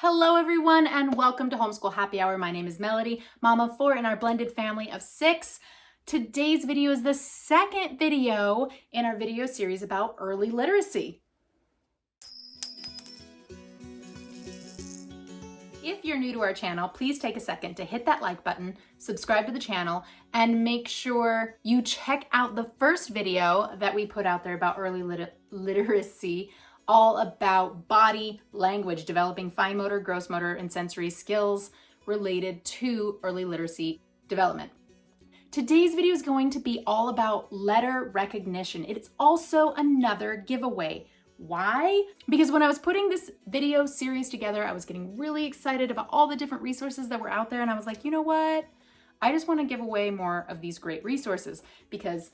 Hello everyone and welcome to Homeschool Happy Hour. My name is Melody, mom of 4 in our blended family of 6. Today's video is the second video in our video series about early literacy. If you're new to our channel, please take a second to hit that like button, subscribe to the channel, and make sure you check out the first video that we put out there about early literacy, all about body language, developing fine motor, gross motor, and sensory skills related to early literacy development. Today's video is going to be all about letter recognition. It's also another giveaway. Why? Because when I was putting this video series together, I was getting really excited about all the different resources that were out there, and I was like, you know what? I just want to give away more of these great resources because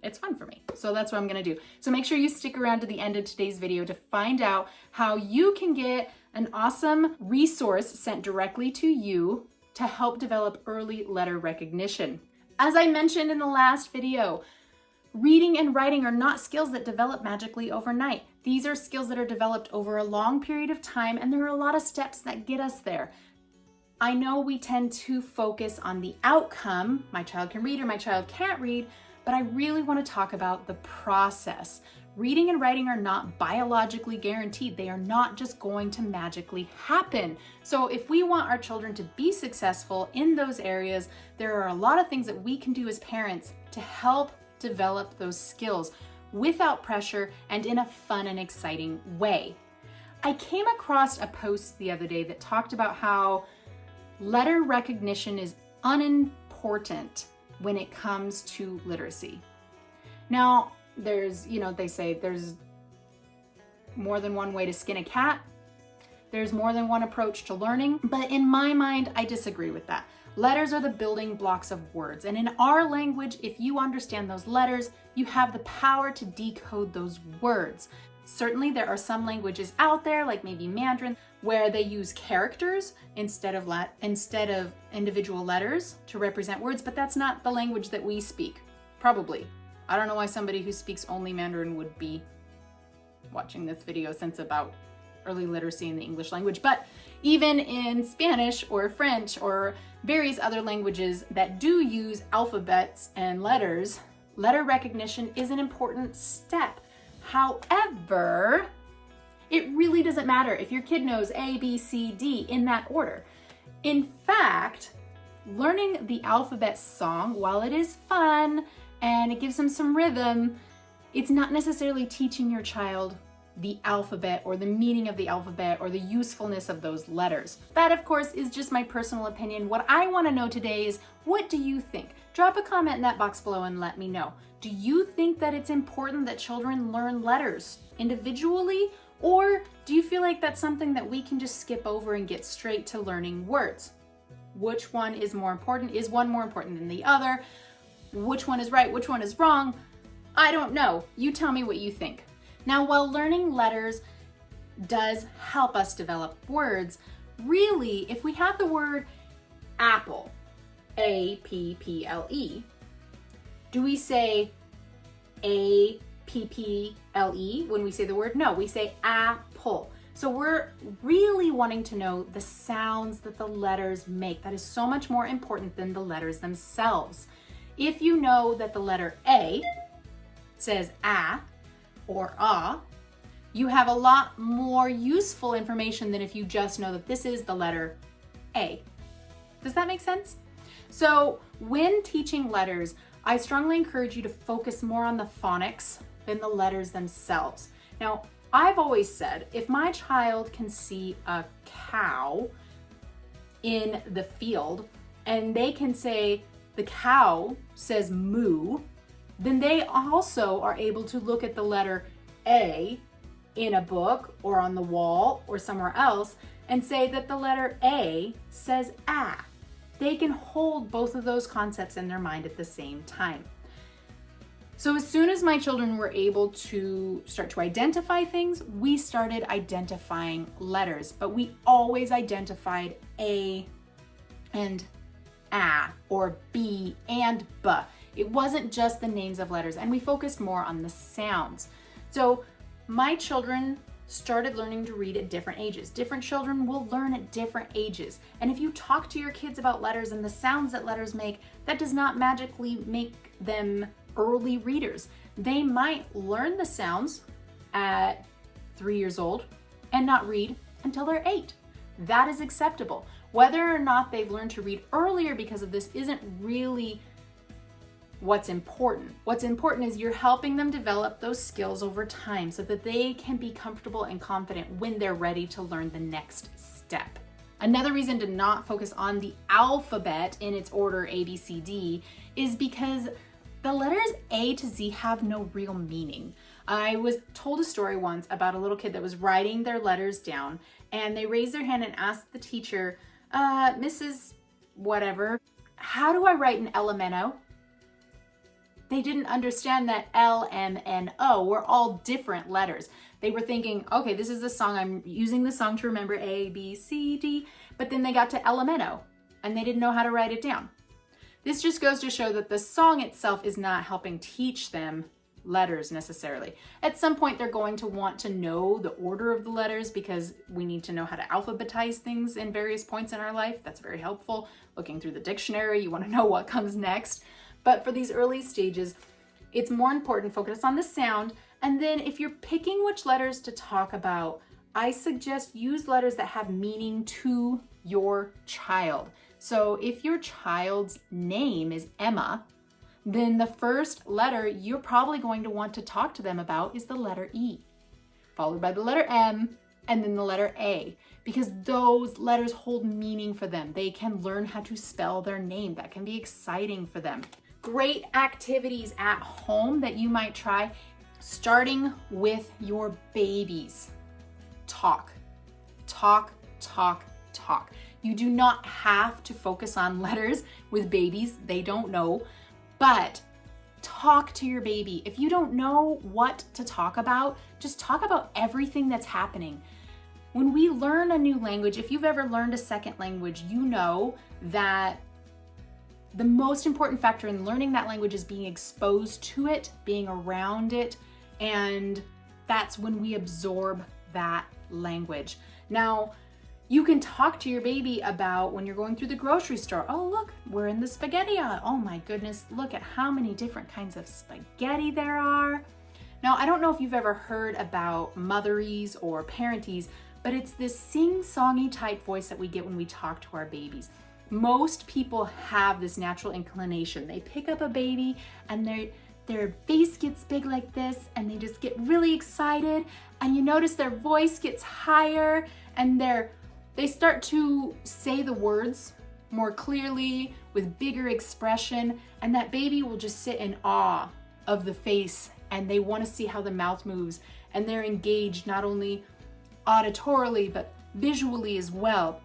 it's fun for me. So that's what I'm gonna do. So make sure you stick around to the end of today's video to find out how you can get an awesome resource sent directly to you to help develop early letter recognition. As I mentioned in the last video, reading and writing are not skills that develop magically overnight. These are skills that are developed over a long period of time, and there are a lot of steps that get us there. I know we tend to focus on the outcome, my child can read or my child can't read, but I really want to talk about the process. Reading and writing are not biologically guaranteed. They are not just going to magically happen. So if we want our children to be successful in those areas, there are a lot of things that we can do as parents to help develop those skills without pressure and in a fun and exciting way. I came across a post the other day that talked about how letter recognition is unimportant when it comes to literacy. Now, they say there's more than one way to skin a cat. There's more than one approach to learning, but in my mind, I disagree with that. Letters are the building blocks of words, and in our language, if you understand those letters, you have the power to decode those words. Certainly, there are some languages out there, like maybe Mandarin, where they use characters instead of individual letters to represent words, but that's not the language that we speak, probably. I don't know why somebody who speaks only Mandarin would be watching this video since about early literacy in the English language, but even in Spanish or French or various other languages that do use alphabets and letters, letter recognition is an important step. However, it really doesn't matter if your kid knows A, B, C, D in that order. In fact, learning the alphabet song, while it is fun and it gives them some rhythm, it's not necessarily teaching your child the alphabet or the meaning of the alphabet or the usefulness of those letters. That, of course, is just my personal opinion. What I want to know today is, what do you think? Drop a comment in that box below and let me know. Do you think that it's important that children learn letters individually, or do you feel like that's something that we can just skip over and get straight to learning words? Which one is more important? Is one more important than the other? Which one is right? Which one is wrong? I don't know. You tell me what you think. Now, while learning letters does help us develop words, really, if we have the word apple, A-P-P-L-E, do we say A-P-P-L-E when we say the word? No, we say apple. So we're really wanting to know the sounds that the letters make. That is so much more important than the letters themselves. If you know that the letter A says a or ah, you have a lot more useful information than if you just know that this is the letter A. Does that make sense? So when teaching letters, I strongly encourage you to focus more on the phonics than the letters themselves. Now, I've always said, if my child can see a cow in the field and they can say the cow says moo, then they also are able to look at the letter A in a book or on the wall or somewhere else and say that the letter A says a. They can hold both of those concepts in their mind at the same time. So as soon as my children were able to start to identify things, we started identifying letters, but we always identified A and A or B and B. It wasn't just the names of letters, and we focused more on the sounds. So my children started learning to read at different ages. Different children will learn at different ages. And if you talk to your kids about letters and the sounds that letters make, that does not magically make them early readers. They might learn the sounds at 3 years old and not read until they're 8. That is acceptable. Whether or not they've learned to read earlier because of this isn't really what's important. What's important is you're helping them develop those skills over time so that they can be comfortable and confident when they're ready to learn the next step. Another reason to not focus on the alphabet in its order A, B, C, D is because the letters A to Z have no real meaning. I was told a story once about a little kid that was writing their letters down, and they raised their hand and asked the teacher, Mrs. Whatever, how do I write an LMNO? They didn't understand that L, M, N, O were all different letters. They were thinking, okay, this is the song, I'm using the song to remember A, B, C, D, but then they got to LMNO and they didn't know how to write it down. This just goes to show that the song itself is not helping teach them letters necessarily. At some point, they're going to want to know the order of the letters because we need to know how to alphabetize things in various points in our life. That's very helpful. Looking through the dictionary, you want to know what comes next. But for these early stages, it's more important to focus on the sound. And then if you're picking which letters to talk about, I suggest use letters that have meaning to your child. So if your child's name is Emma, then the first letter you're probably going to want to talk to them about is the letter E, followed by the letter M, and then the letter A, because those letters hold meaning for them. They can learn how to spell their name. That can be exciting for them. Great activities at home that you might try, starting with your babies. Talk, talk, talk, talk. You do not have to focus on letters with babies. They don't know. But talk to your baby. If you don't know what to talk about, just talk about everything that's happening. When we learn a new language, if you've ever learned a second language, you know that the most important factor in learning that language is being exposed to it, being around it, and that's when we absorb that language. Now, you can talk to your baby about when you're going through the grocery store. Oh, look, we're in the spaghetti aisle. Oh my goodness, look at how many different kinds of spaghetti there are. Now, I don't know if you've ever heard about motheries or parenties, but it's this sing-songy type voice that we get when we talk to our babies. Most people have this natural inclination. They pick up a baby and their face gets big like this and they just get really excited, and you notice their voice gets higher and they start to say the words more clearly with bigger expression, and that baby will just sit in awe of the face and they want to see how the mouth moves, and they're engaged not only auditorily but visually as well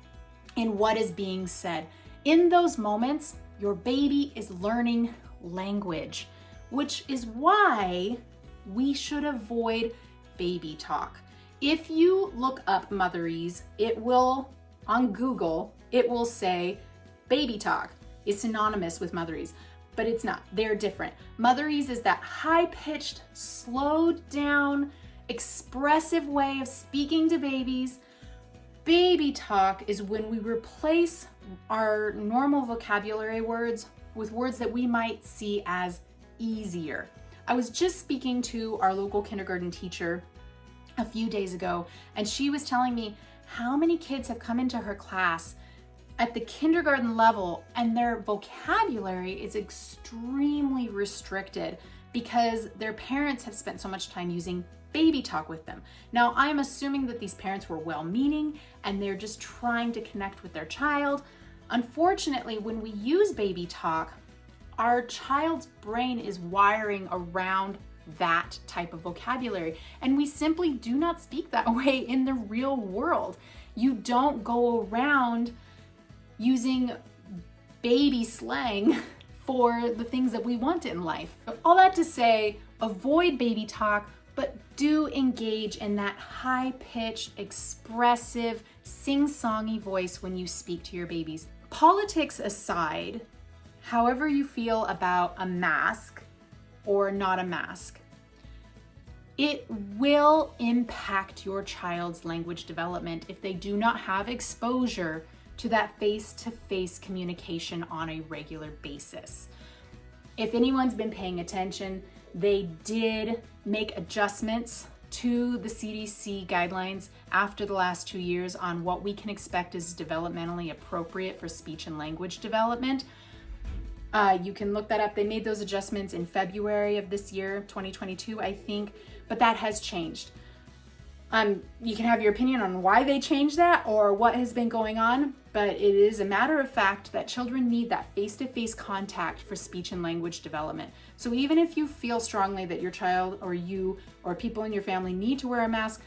in what is being said. In those moments, your baby is learning language, which is why we should avoid baby talk. If you look up motheries, on Google, it will say baby talk is synonymous with motheries, but it's not. They're different. Motheries is that high-pitched, slowed down, expressive way of speaking to babies. Baby talk is when we replace our normal vocabulary words with words that we might see as easier. I was just speaking to our local kindergarten teacher a few days ago, and she was telling me how many kids have come into her class at the kindergarten level and their vocabulary is extremely restricted because their parents have spent so much time using baby talk with them. Now, I'm assuming that these parents were well-meaning and they're just trying to connect with their child. Unfortunately, when we use baby talk, our child's brain is wiring around that type of vocabulary, and we simply do not speak that way in the real world. You don't go around using baby slang for the things that we want in life. All that to say, avoid baby talk, but do engage in that high-pitched, expressive, sing-songy voice when you speak to your babies. Politics aside, however you feel about a mask or not a mask, It will impact your child's language development if they do not have exposure to that face-to-face communication on a regular basis. If anyone's been paying attention, they did make adjustments to the CDC guidelines after the last 2 years on what we can expect is developmentally appropriate for speech and language development. You can look that up. They made those adjustments in February of this year, 2022, I think, but that has changed. You can have your opinion on why they changed that or what has been going on, but it is a matter of fact that children need that face-to-face contact for speech and language development. So even if you feel strongly that your child or you or people in your family need to wear a mask,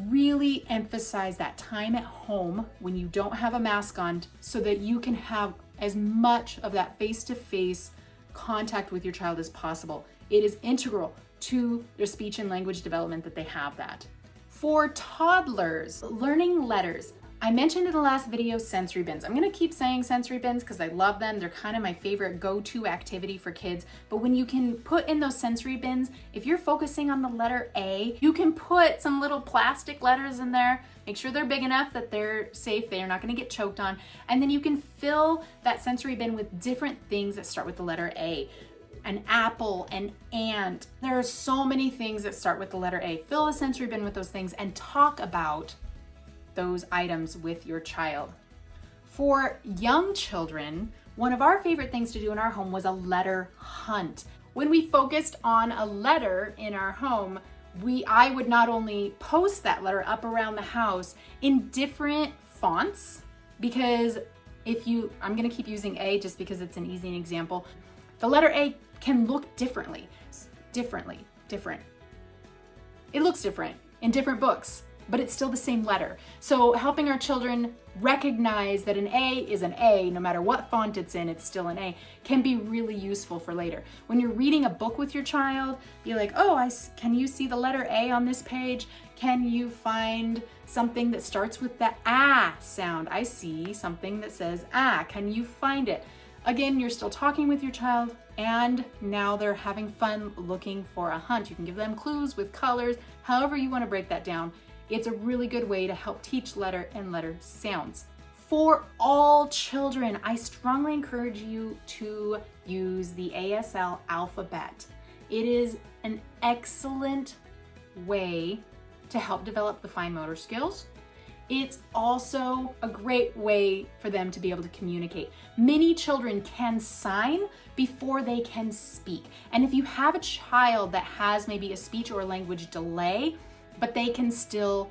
really emphasize that time at home when you don't have a mask on so that you can have as much of that face-to-face contact with your child as possible. It is integral to their speech and language development that they have that. For toddlers, learning letters. I mentioned in the last video sensory bins. I'm gonna keep saying sensory bins because I love them. They're kind of my favorite go-to activity for kids. But when you can put in those sensory bins, if you're focusing on the letter A, you can put some little plastic letters in there. Make sure they're big enough that they're safe, they're not gonna get choked on. And then you can fill that sensory bin with different things that start with the letter A. An apple, an ant. There are so many things that start with the letter A. Fill the sensory bin with those things and talk about those items with your child. For young children, one of our favorite things to do in our home was a letter hunt. When we focused on a letter in our home, I would not only post that letter up around the house in different fonts, because I'm gonna keep using A just because it's an easy example. The letter A can look different. It looks different in different books, but it's still the same letter. So helping our children recognize that an A is an A, no matter what font it's in, it's still an A, can be really useful for later. When you're reading a book with your child, be like, oh, can you see the letter A on this page? Can you find something that starts with the ah sound? I see something that says ah, can you find it? Again, you're still talking with your child, and now they're having fun looking for a hunt. You can give them clues with colors, however you want to break that down. It's a really good way to help teach letter and letter sounds. For all children, I strongly encourage you to use the ASL alphabet. It is an excellent way to help develop the fine motor skills. It's also a great way for them to be able to communicate. Many children can sign before they can speak. And if you have a child that has maybe a speech or language delay, but they can still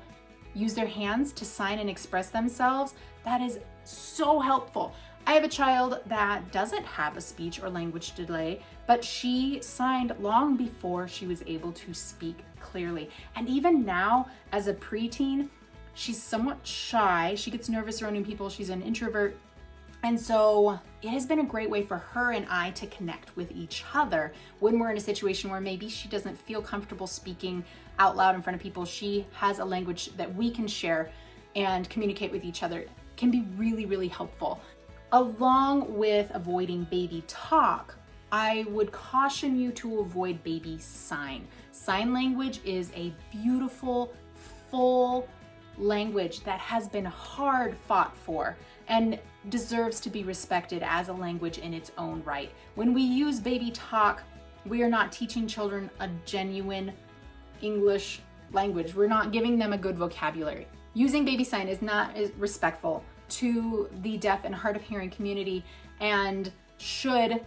use their hands to sign and express themselves, that is so helpful. I have a child that doesn't have a speech or language delay, but she signed long before she was able to speak clearly. And even now, as a preteen, she's somewhat shy. She gets nervous around new people. She's an introvert. And so it has been a great way for her and I to connect with each other when we're in a situation where maybe she doesn't feel comfortable speaking out loud in front of people. She has a language that we can share and communicate with each other. It can be really, really helpful. Along with avoiding baby talk, I would caution you to avoid baby sign. Sign language is a beautiful, full language that has been hard fought for and deserves to be respected as a language in its own right. When we use baby talk, we are not teaching children a genuine English language. We're not giving them a good vocabulary. Using baby sign is not respectful to the deaf and hard of hearing community and should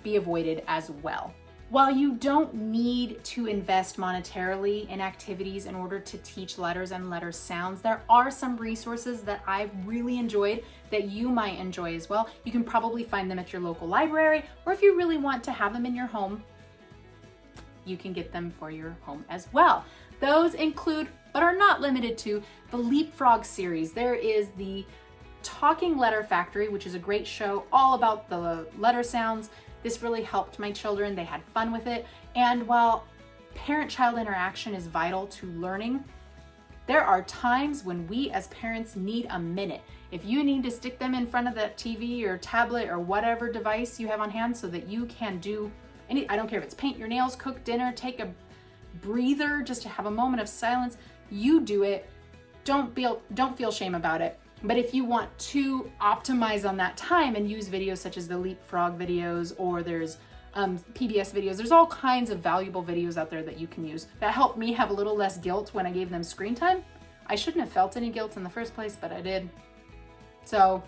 be avoided as well. While you don't need to invest monetarily in activities in order to teach letters and letter sounds, there are some resources that I've really enjoyed that you might enjoy as well. You can probably find them at your local library, or if you really want to have them in your home, you can get them for your home as well. Those include, but are not limited to, the Leapfrog series. There is the Talking Letter Factory, which is a great show all about the letter sounds. This really helped my children. They had fun with it. And while parent-child interaction is vital to learning, there are times when we as parents need a minute. If you need to stick them in front of that TV or tablet or whatever device you have on hand so that you can do I don't care if it's paint your nails, cook dinner, take a breather, just to have a moment of silence, you do it. Don't feel shame about it. But if you want to optimize on that time and use videos such as the Leapfrog videos, or there's PBS videos, there's all kinds of valuable videos out there that you can use that help me have a little less guilt when I gave them screen time. I shouldn't have felt any guilt in the first place, but I did. So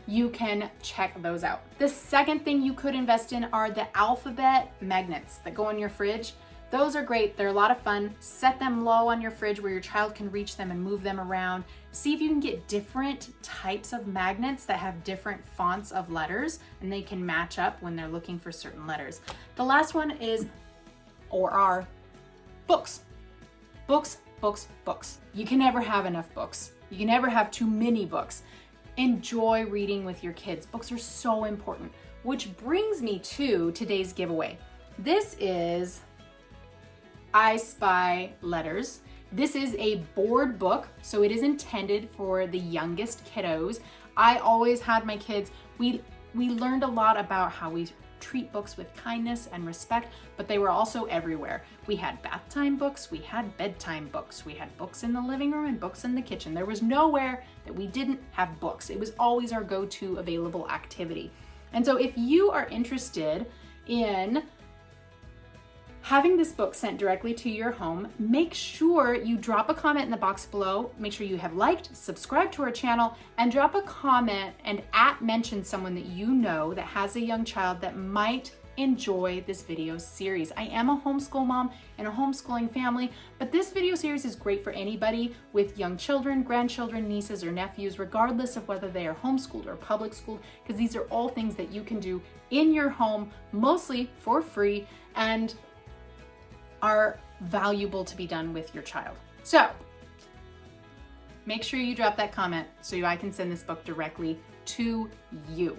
you can check those out. The second thing you could invest in are the alphabet magnets that go on your fridge. Those are great. They're a lot of fun. Set them low on your fridge where your child can reach them and move them around. See if you can get different types of magnets that have different fonts of letters, and they can match up when they're looking for certain letters. The last one is, or are, books. Books, books, books. You can never have enough books. You can never have too many books. Enjoy reading with your kids. Books are so important, which brings me to today's giveaway. This is I Spy Letters. This is a board book, so it is intended for the youngest kiddos. I always had my kids, we learned a lot about how we treat books with kindness and respect, but they were also everywhere. We had bath time books, we had bedtime books, we had books in the living room and books in the kitchen. There was nowhere that we didn't have books. It was always our go-to available activity. And so if you are interested in having this book sent directly to your home, make sure you drop a comment in the box below. Make sure you have liked, subscribed to our channel, and drop a comment and mention someone that you know that has a young child that might enjoy this video series. I am a homeschool mom in a homeschooling family, but this video series is great for anybody with young children, grandchildren, nieces, or nephews, regardless of whether they are homeschooled or public schooled, because these are all things that you can do in your home, mostly for free, and are valuable to be done with your child. So make sure you drop that comment so I can send this book directly to you.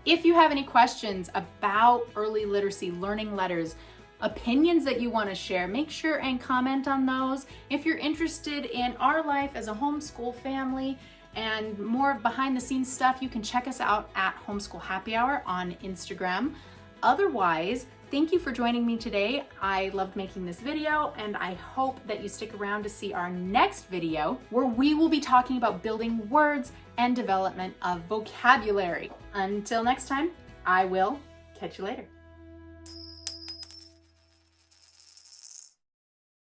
If you have any questions about early literacy, learning letters, opinions that you want to share, make sure and comment on those. If you're interested in our life as a homeschool family and more behind the scenes stuff, you can check us out at Homeschool Happy Hour on Instagram. Otherwise, thank you for joining me today. I loved making this video, and I hope that you stick around to see our next video where we will be talking about building words and development of vocabulary. Until next time, I will catch you later.